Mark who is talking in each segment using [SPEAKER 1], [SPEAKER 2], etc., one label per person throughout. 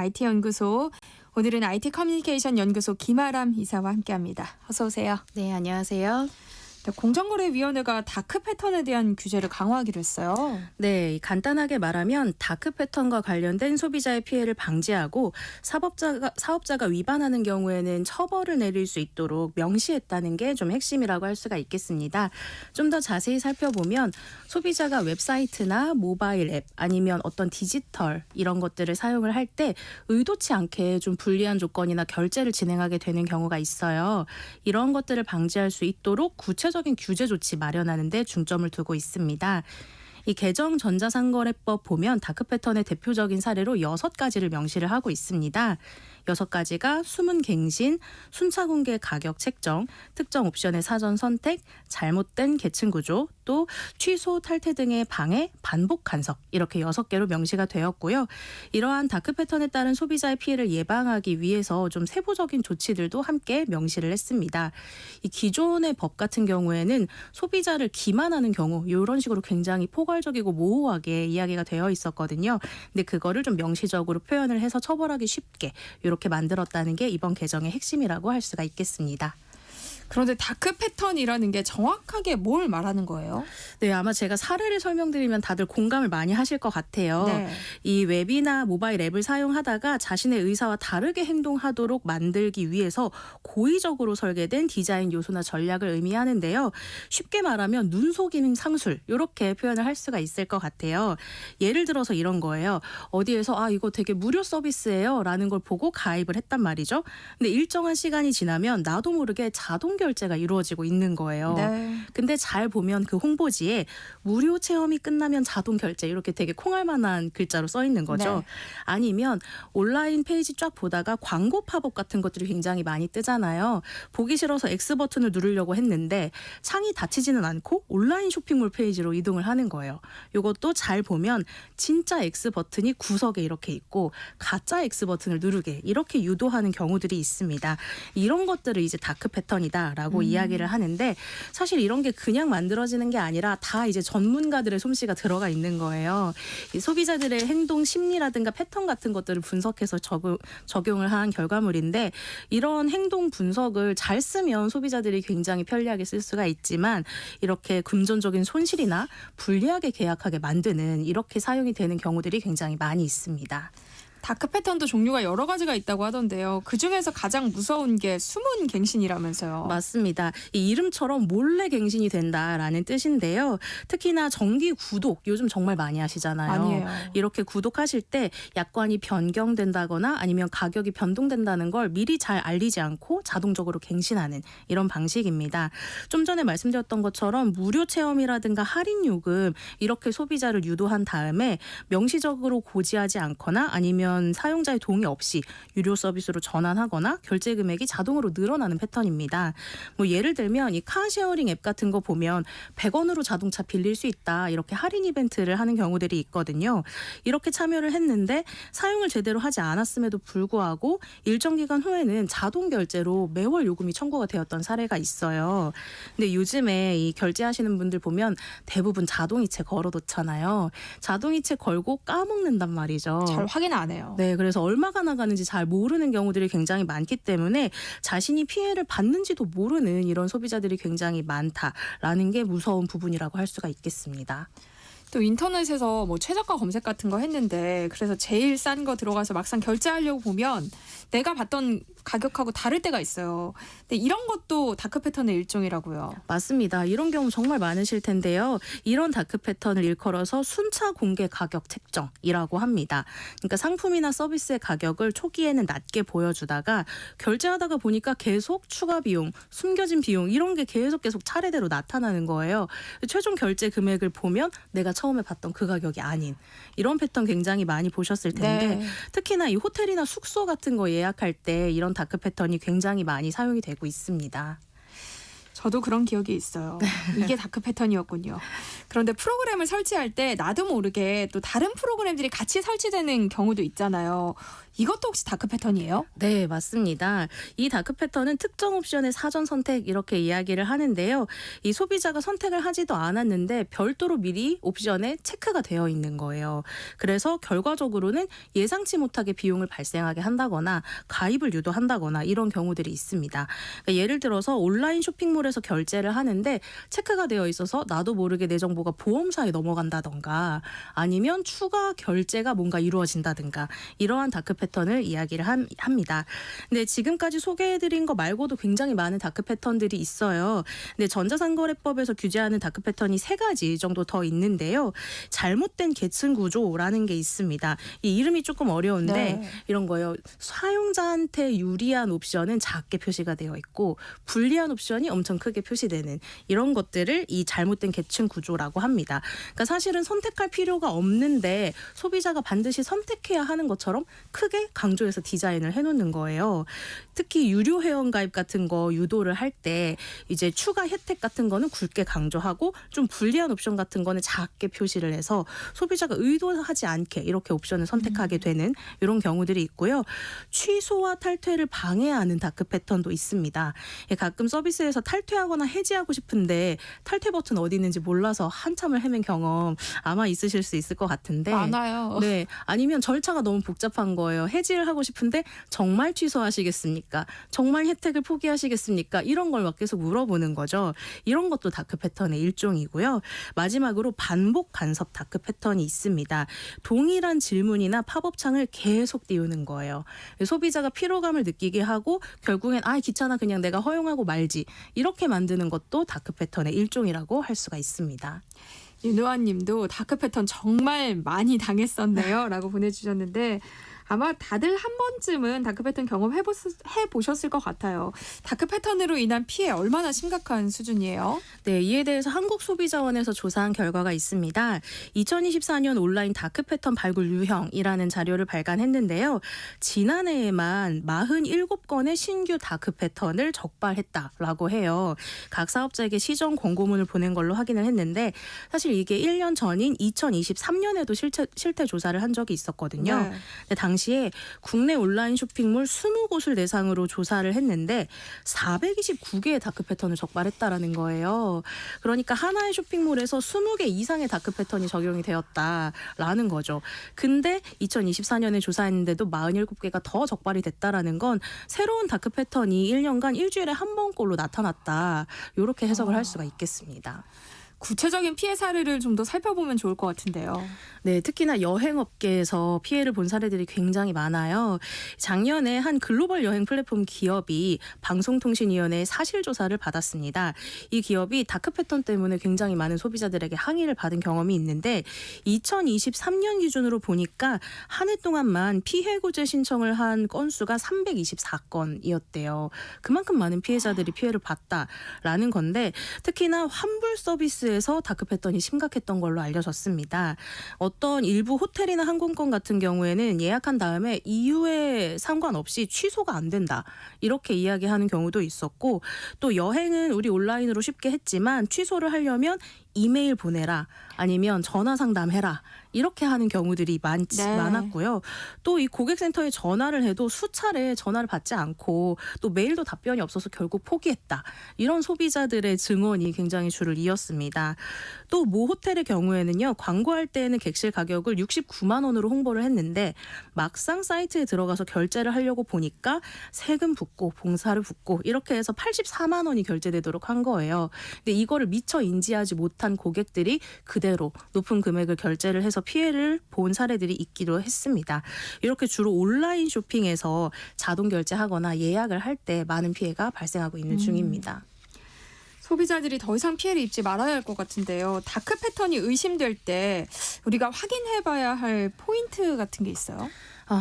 [SPEAKER 1] IT 연구소. 오늘은 IT 커뮤니케이션 연구소 김아람 이사와 함께합니다. 어서 오세요.
[SPEAKER 2] 네, 안녕하세요.
[SPEAKER 1] 공정거래위원회가 다크 패턴에 대한 규제를 강화하기로 했어요.
[SPEAKER 2] 네, 간단하게 말하면 다크 패턴과 관련된 소비자의 피해를 방지하고 사업자가 위반하는 경우에는 처벌을 내릴 수 있도록 명시했다는 게 좀 핵심이라고 할 수가 있겠습니다. 좀 더 자세히 살펴보면 소비자가 웹사이트나 모바일 앱 아니면 어떤 디지털 이런 것들을 사용을 할 때 의도치 않게 좀 불리한 조건이나 결제를 진행하게 되는 경우가 있어요. 이런 것들을 방지할 수 있도록 구체적인 규제 조치 마련하는 데 중점을 두고 있습니다. 이 개정 전자상거래법 보면 다크 패턴의 대표적인 사례로 6가지를 명시를 하고 있습니다. 6가지가 숨은 갱신, 순차 공개 가격 책정, 특정 옵션의 사전 선택, 잘못된 계층 구조, 또 취소, 탈퇴 등의 방해, 반복 간섭 이렇게 6개로 명시가 되었고요. 이러한 다크 패턴에 따른 소비자의 피해를 예방하기 위해서 좀 세부적인 조치들도 함께 명시를 했습니다. 이 기존의 법 같은 경우에는 소비자를 기만하는 경우 이런 식으로 굉장히 포괄적이고 모호하게 이야기가 되어 있었거든요. 근데 그거를 좀 명시적으로 표현을 해서 처벌하기 쉽게 이렇게 만들었다는 게 이번 개정의 핵심이라고 할 수가 있겠습니다.
[SPEAKER 1] 그런데 다크 패턴이라는 게 정확하게 뭘 말하는 거예요?
[SPEAKER 2] 네, 아마 제가 사례를 설명드리면 다들 공감을 많이 하실 것 같아요.
[SPEAKER 1] 네.
[SPEAKER 2] 이 웹이나 모바일 앱을 사용하다가 자신의 의사와 다르게 행동하도록 만들기 위해서 고의적으로 설계된 디자인 요소나 전략을 의미하는데요. 쉽게 말하면 눈 속임 상술 이렇게 표현을 할 수가 있을 것 같아요. 예를 들어서 이런 거예요. 어디에서 이거 되게 무료 서비스예요 라는 걸 보고 가입을 했단 말이죠. 근데 일정한 시간이 지나면 나도 모르게 자동 결제가 이루어지고 있는 거예요.
[SPEAKER 1] 네.
[SPEAKER 2] 근데 잘 보면 그 홍보지에 무료 체험이 끝나면 자동 결제 이렇게 되게 콩할 만한 글자로 써 있는 거죠.
[SPEAKER 1] 네.
[SPEAKER 2] 아니면 온라인 페이지 쫙 보다가 광고 팝업 같은 것들이 굉장히 많이 뜨잖아요. 보기 싫어서 X 버튼을 누르려고 했는데 창이 닫히지는 않고 온라인 쇼핑몰 페이지로 이동을 하는 거예요. 이것도 잘 보면 진짜 X 버튼이 구석에 이렇게 있고 가짜 X 버튼을 누르게 이렇게 유도하는 경우들이 있습니다. 이런 것들을 이제 다크 패턴이다 라고 이야기를 하는데 사실 이런 게 그냥 만들어지는 게 아니라 다 이제 전문가들의 솜씨가 들어가 있는 거예요. 이 소비자들의 행동 심리라든가 패턴 같은 것들을 분석해서 적용을 한 결과물인데 이런 행동 분석을 잘 쓰면 소비자들이 굉장히 편리하게 쓸 수가 있지만 이렇게 금전적인 손실이나 불리하게 계약하게 만드는 이렇게 사용이 되는 경우들이 굉장히 많이 있습니다.
[SPEAKER 1] 다크 패턴도 종류가 여러 가지가 있다고 하던데요. 그중에서 가장 무서운 게 숨은 갱신이라면서요.
[SPEAKER 2] 맞습니다. 이 이름처럼 몰래 갱신이 된다라는 뜻인데요. 특히나 정기 구독 요즘 정말 많이 하시잖아요.
[SPEAKER 1] 아니에요.
[SPEAKER 2] 이렇게 구독하실 때 약관이 변경된다거나 아니면 가격이 변동된다는 걸 미리 잘 알리지 않고 자동적으로 갱신하는 이런 방식입니다. 좀 전에 말씀드렸던 것처럼 무료 체험이라든가 할인 요금 이렇게 소비자를 유도한 다음에 명시적으로 고지하지 않거나 아니면 사용자의 동의 없이 유료 서비스로 전환하거나 결제 금액이 자동으로 늘어나는 패턴입니다. 예를 들면 이 카쉐어링 앱 같은 거 보면 100원으로 자동차 빌릴 수 있다 이렇게 할인 이벤트를 하는 경우들이 있거든요. 이렇게 참여를 했는데 사용을 제대로 하지 않았음에도 불구하고 일정 기간 후에는 자동 결제로 매월 요금이 청구가 되었던 사례가 있어요. 근데 요즘에 이 결제하시는 분들 보면 대부분 자동이체 걸어놓잖아요. 자동이체 걸고 까먹는단 말이죠.
[SPEAKER 1] 잘 확인 안 해요.
[SPEAKER 2] 네, 그래서 얼마가 나가는지 잘 모르는 경우들이 굉장히 많기 때문에 자신이 피해를 받는지도 모르는 이런 소비자들이 굉장히 많다라는 게 무서운 부분이라고 할 수가 있겠습니다.
[SPEAKER 1] 또 인터넷에서 최저가 검색 같은 거 했는데 그래서 제일 싼 거 들어가서 막상 결제하려고 보면 내가 봤던 가격하고 다를 때가 있어요. 근데 이런 것도 다크 패턴의 일종이라고요.
[SPEAKER 2] 맞습니다. 이런 경우 정말 많으실 텐데요. 이런 다크 패턴을 일컬어서 순차 공개 가격 책정이라고 합니다. 그러니까 상품이나 서비스의 가격을 초기에는 낮게 보여주다가 결제하다가 보니까 계속 추가 비용, 숨겨진 비용 이런 게 계속 차례대로 나타나는 거예요. 최종 결제 금액을 보면 내가 처음에 봤던 그 가격이 아닌 이런 패턴 굉장히 많이 보셨을 텐데
[SPEAKER 1] 네.
[SPEAKER 2] 특히나 이 호텔이나 숙소 같은 거 예약할 때 이런 다크 패턴이 굉장히 많이 사용이 되고 있습니다.
[SPEAKER 1] 저도 그런 기억이 있어요. 이게 다크 패턴이었군요. 그런데 프로그램을 설치할 때 나도 모르게 또 다른 프로그램들이 같이 설치되는 경우도 있잖아요. 이것도 혹시 다크 패턴이에요?
[SPEAKER 2] 네, 맞습니다. 이 다크 패턴은 특정 옵션의 사전 선택 이렇게 이야기를 하는데요. 이 소비자가 선택을 하지도 않았는데 별도로 미리 옵션에 체크가 되어 있는 거예요. 그래서 결과적으로는 예상치 못하게 비용을 발생하게 한다거나 가입을 유도한다거나 이런 경우들이 있습니다. 그러니까 예를 들어서 온라인 쇼핑몰에서 결제를 하는데 체크가 되어 있어서 나도 모르게 내 정보가 보험사에 넘어간다던가 아니면 추가 결제가 뭔가 이루어진다든가 이러한 다크 패턴을 이야기를 합니다. 근데 지금까지 소개해드린 거 말고도 굉장히 많은 다크 패턴들이 있어요. 근데 전자상거래법에서 규제하는 다크 패턴이 3가지 정도 더 있는데요. 잘못된 계층 구조라는 게 있습니다. 이 이름이 조금 어려운데
[SPEAKER 1] 네.
[SPEAKER 2] 이런 거예요. 사용자한테 유리한 옵션은 작게 표시가 되어 있고 불리한 옵션이 엄청 크게 표시되는 이런 것들을 이 잘못된 계층 구조라고 합니다. 그러니까 사실은 선택할 필요가 없는데 소비자가 반드시 선택해야 하는 것처럼 크게 강조해서 디자인을 해놓는 거예요. 특히 유료 회원 가입 같은 거 유도를 할 때 이제 추가 혜택 같은 거는 굵게 강조하고 좀 불리한 옵션 같은 거는 작게 표시를 해서 소비자가 의도하지 않게 이렇게 옵션을 선택하게 되는 이런 경우들이 있고요. 취소와 탈퇴를 방해하는 다크 패턴도 있습니다. 가끔 서비스에서 탈퇴하거나 해지하고 싶은데 탈퇴 버튼 어디 있는지 몰라서 한참을 헤맨 경험 아마 있으실 수 있을 것 같은데
[SPEAKER 1] 많아요.
[SPEAKER 2] 네, 아니면 절차가 너무 복잡한 거예요. 해지를 하고 싶은데 정말 취소하시겠습니까? 정말 혜택을 포기하시겠습니까? 이런 걸 막 계속 물어보는 거죠. 이런 것도 다크 패턴의 일종이고요. 마지막으로 반복 간섭 다크 패턴이 있습니다. 동일한 질문이나 팝업창을 계속 띄우는 거예요. 소비자가 피로감을 느끼게 하고 결국엔 귀찮아 그냥 내가 허용하고 말지 이렇게 만드는 것도 다크 패턴의 일종이라고 할 수가 있습니다.
[SPEAKER 1] 윤호환 님도 다크 패턴 정말 많이 당했었네요. 라고 보내주셨는데 아마 다들 한 번쯤은 다크 패턴 경험해보셨을 것 같아요. 다크 패턴으로 인한 피해 얼마나 심각한 수준이에요?
[SPEAKER 2] 네, 이에 대해서 한국소비자원에서 조사한 결과가 있습니다. 2024년 온라인 다크 패턴 발굴 유형이라는 자료를 발간했는데요. 지난해에만 47건의 신규 다크 패턴을 적발했다라고 해요. 각 사업자에게 시정 권고문을 보낸 걸로 확인을 했는데 사실 이게 1년 전인 2023년에도 실태 조사를 한 적이 있었거든요.
[SPEAKER 1] 네.
[SPEAKER 2] 근데 당시에 국내 온라인 쇼핑몰 20곳을 대상으로 조사를 했는데 429개의 다크 패턴을 적발했다라는 거예요. 그러니까 하나의 쇼핑몰에서 20개 이상의 다크 패턴이 적용이 되었다라는 거죠. 근데 2024년에 조사했는데도 47개가 더 적발이 됐다라는 건 새로운 다크 패턴이 1년간 일주일에 한 번꼴로 나타났다. 이렇게 해석을 할 수가 있겠습니다.
[SPEAKER 1] 구체적인 피해 사례를 좀 더 살펴보면 좋을 것 같은데요.
[SPEAKER 2] 네, 특히나 여행업계에서 피해를 본 사례들이 굉장히 많아요. 작년에 한 글로벌 여행 플랫폼 기업이 방송통신위원회의 사실조사를 받았습니다. 이 기업이 다크 패턴 때문에 굉장히 많은 소비자들에게 항의를 받은 경험이 있는데 2023년 기준으로 보니까 한 해 동안만 피해 구제 신청을 한 건수가 324건이었대요. 그만큼 많은 피해자들이 피해를 봤다라는 건데 특히나 환불 서비스에서 다크 패턴이 심각했던 걸로 알려졌습니다. 어떤 일부 호텔이나 항공권 같은 경우에는 예약한 다음에 이유에 상관없이 취소가 안 된다. 이렇게 이야기하는 경우도 있었고 또 여행은 우리 온라인으로 쉽게 했지만 취소를 하려면 이메일 보내라 아니면 전화 상담해라 이렇게 하는 경우들이 많았고요. 또 이 고객센터에 전화를 해도 수차례 전화를 받지 않고 또 메일도 답변이 없어서 결국 포기했다. 이런 소비자들의 증언이 굉장히 줄을 이었습니다. 또 모 호텔의 경우에는요. 광고할 때에는 객실 가격을 69만 원으로 홍보를 했는데 막상 사이트에 들어가서 결제를 하려고 보니까 세금 붓고 봉사를 붓고 이렇게 해서 84만 원이 결제되도록 한 거예요. 근데 이거를 미처 인지하지 못한 고객들이 그대로 높은 금액을 결제를 해서 피해를 본 사례들이 있기도 했습니다. 이렇게 주로 온라인 쇼핑에서 자동 결제하거나 예약을 할 때 많은 피해가 발생하고 있는 중입니다.
[SPEAKER 1] 소비자들이 더 이상 피해를 입지 말아야 할 것 같은데요. 다크 패턴이 의심될 때 우리가 확인해봐야 할 포인트 같은 게 있어요?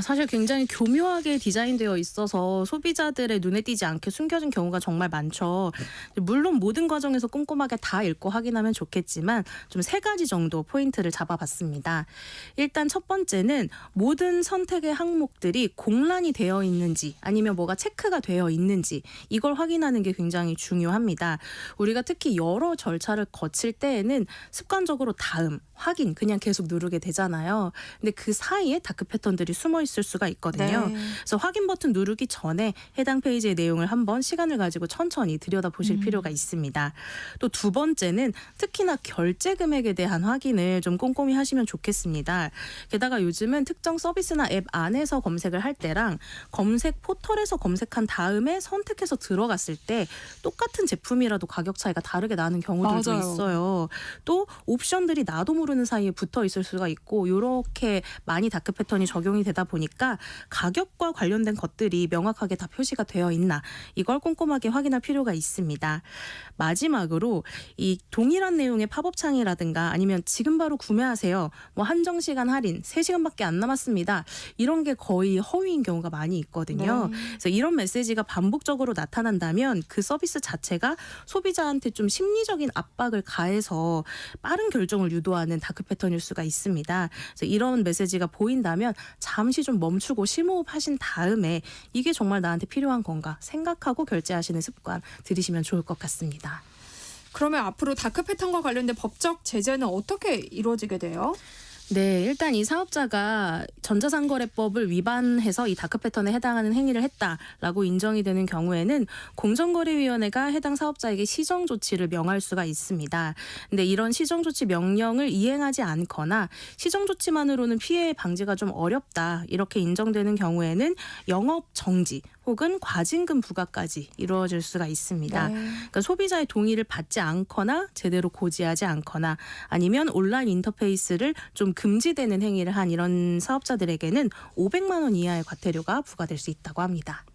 [SPEAKER 2] 사실 굉장히 교묘하게 디자인되어 있어서 소비자들의 눈에 띄지 않게 숨겨진 경우가 정말 많죠. 물론 모든 과정에서 꼼꼼하게 다 읽고 확인하면 좋겠지만 좀 3가지 정도 포인트를 잡아봤습니다. 일단 첫 번째는 모든 선택의 항목들이 공란이 되어 있는지 아니면 뭐가 체크가 되어 있는지 이걸 확인하는 게 굉장히 중요합니다. 우리가 특히 여러 절차를 거칠 때에는 습관적으로 다음, 확인 그냥 계속 누르게 되잖아요. 근데 그 사이에 다크 패턴들이 숨어 숨어 있을 수가 있거든요.
[SPEAKER 1] 네.
[SPEAKER 2] 그래서 확인 버튼 누르기 전에 해당 페이지의 내용을 한번 시간을 가지고 천천히 들여다보실 필요가 있습니다. 또 두 번째는 특히나 결제 금액에 대한 확인을 좀 꼼꼼히 하시면 좋겠습니다. 게다가 요즘은 특정 서비스나 앱 안에서 검색을 할 때랑 검색 포털에서 검색한 다음에 선택해서 들어갔을 때 똑같은 제품이라도 가격 차이가 다르게 나는 경우들도
[SPEAKER 1] 맞아요.
[SPEAKER 2] 있어요. 또 옵션들이 나도 모르는 사이에 붙어 있을 수가 있고 이렇게 많이 다크 패턴이 적용이 되다 보니까 가격과 관련된 것들이 명확하게 다 표시가 되어 있나 이걸 꼼꼼하게 확인할 필요가 있습니다. 마지막으로 이 동일한 내용의 팝업 창이라든가 아니면 지금 바로 구매하세요. 뭐 한정 시간 할인 3시간밖에 안 남았습니다. 이런 게 거의 허위인 경우가 많이 있거든요.
[SPEAKER 1] 네.
[SPEAKER 2] 그래서 이런 메시지가 반복적으로 나타난다면 그 서비스 자체가 소비자한테 좀 심리적인 압박을 가해서 빠른 결정을 유도하는 다크 패턴일 수가 있습니다. 그래서 이런 메시지가 보인다면 잠시 좀 멈추고 심호흡하신 다음에 이게 정말 나한테 필요한 건가 생각하고 결제하시는 습관 들이시면 좋을 것 같습니다.
[SPEAKER 1] 그러면 앞으로 다크 패턴과 관련된 법적 제재는 어떻게 이루어지게 돼요?
[SPEAKER 2] 네, 일단 이 사업자가 전자상거래법을 위반해서 이 다크 패턴에 해당하는 행위를 했다라고 인정이 되는 경우에는 공정거래위원회가 해당 사업자에게 시정 조치를 명할 수가 있습니다. 근데 이런 시정 조치 명령을 이행하지 않거나 시정 조치만으로는 피해 방지가 좀 어렵다 이렇게 인정되는 경우에는 영업 정지 혹은 과징금 부과까지 이루어질 수가 있습니다.
[SPEAKER 1] 네.
[SPEAKER 2] 그러니까 소비자의 동의를 받지 않거나 제대로 고지하지 않거나 아니면 온라인 인터페이스를 좀 금지되는 행위를 한 이런 사업자들에게는 500만 원 이하의 과태료가 부과될 수 있다고 합니다.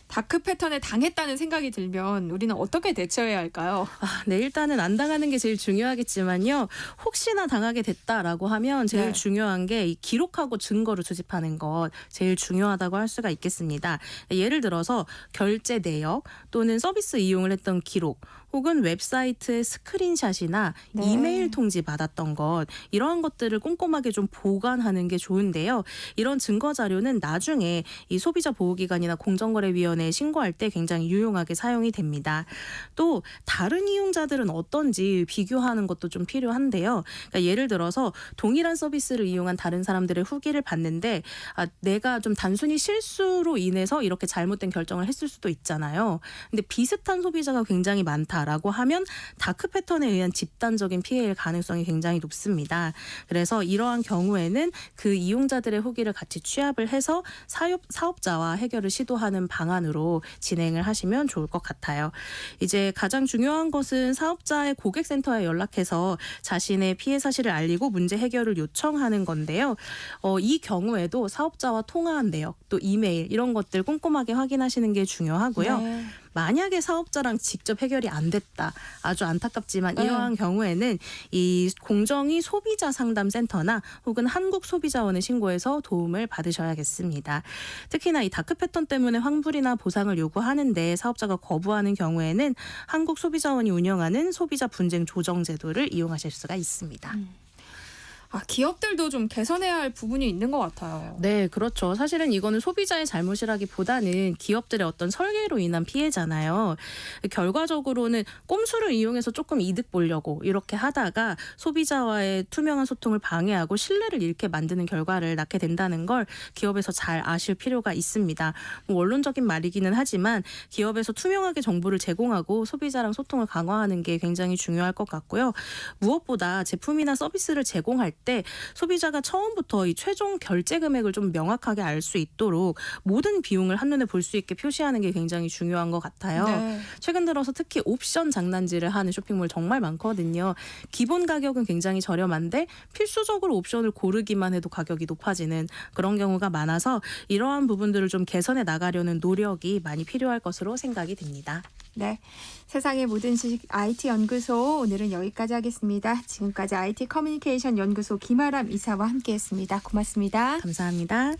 [SPEAKER 1] 다크 패턴에 당했다는 생각이 들면 우리는 어떻게 대처해야 할까요?
[SPEAKER 2] 네, 일단은 안 당하는 게 제일 중요하겠지만요. 혹시나 당하게 됐다라고 하면 제일
[SPEAKER 1] 네.
[SPEAKER 2] 중요한 게 이 기록하고 증거를 수집하는 것 제일 중요하다고 할 수가 있겠습니다. 예를 들어서 결제 내역 또는 서비스 이용을 했던 기록 혹은 웹사이트의 스크린샷이나
[SPEAKER 1] 네.
[SPEAKER 2] 이메일 통지 받았던 것 이러한 것들을 꼼꼼하게 좀 보관하는 게 좋은데요. 이런 증거 자료는 나중에 이 소비자보호기관이나 공정거래위원회에 신고할 때 굉장히 유용하게 사용이 됩니다. 또 다른 이용자들은 어떤지 비교하는 것도 좀 필요한데요. 그러니까 예를 들어서 동일한 서비스를 이용한 다른 사람들의 후기를 봤는데 내가 좀 단순히 실수로 인해서 이렇게 잘못된 결정을 했을 수도 있잖아요. 근데 비슷한 소비자가 굉장히 많다라고 하면 다크 패턴에 의한 집단적인 피해일 가능성이 굉장히 높습니다. 그래서 이러한 경우에는 그 이용자들의 후기를 같이 취합을 해서 사업자와 해결을 시도하는 방안으로 진행을 하시면 좋을 것 같아요. 이제 가장 중요한 것은 사업자의 고객센터에 연락해서 자신의 피해 사실을 알리고 문제 해결을 요청하는 건데요. 이 경우에도 사업자와 통화한 내역, 또 이메일 이런 것들 꼼꼼하게 확인하시는 게 중요하고요.
[SPEAKER 1] 네.
[SPEAKER 2] 만약에 사업자랑 직접 해결이 안 됐다. 아주 안타깝지만
[SPEAKER 1] 네.
[SPEAKER 2] 이러한 경우에는 이 공정위 소비자상담센터나 혹은 한국소비자원에 신고해서 도움을 받으셔야겠습니다. 특히나 이 다크 패턴 때문에 환불이나 보상을 요구하는데 사업자가 거부하는 경우에는 한국소비자원이 운영하는 소비자 분쟁 조정 제도를 이용하실 수가 있습니다.
[SPEAKER 1] 기업들도 좀 개선해야 할 부분이 있는 것 같아요.
[SPEAKER 2] 네, 그렇죠. 사실은 이거는 소비자의 잘못이라기보다는 기업들의 어떤 설계로 인한 피해잖아요. 결과적으로는 꼼수를 이용해서 조금 이득 보려고 이렇게 하다가 소비자와의 투명한 소통을 방해하고 신뢰를 잃게 만드는 결과를 낳게 된다는 걸 기업에서 잘 아실 필요가 있습니다. 원론적인 말이기는 하지만 기업에서 투명하게 정보를 제공하고 소비자랑 소통을 강화하는 게 굉장히 중요할 것 같고요. 무엇보다 제품이나 서비스를 제공할 때 소비자가 처음부터 이 최종 결제 금액을 좀 명확하게 알 수 있도록 모든 비용을 한눈에 볼 수 있게 표시하는 게 굉장히 중요한 것 같아요.
[SPEAKER 1] 네.
[SPEAKER 2] 최근 들어서 특히 옵션 장난질을 하는 쇼핑몰 정말 많거든요. 기본 가격은 굉장히 저렴한데 필수적으로 옵션을 고르기만 해도 가격이 높아지는 그런 경우가 많아서 이러한 부분들을 좀 개선해 나가려는 노력이 많이 필요할 것으로 생각이 됩니다.
[SPEAKER 1] 네. 세상의 모든 지식 IT 연구소 오늘은 여기까지 하겠습니다. 지금까지 IT 커뮤니케이션 연구소 김아람 이사와 함께했습니다. 고맙습니다.
[SPEAKER 2] 감사합니다.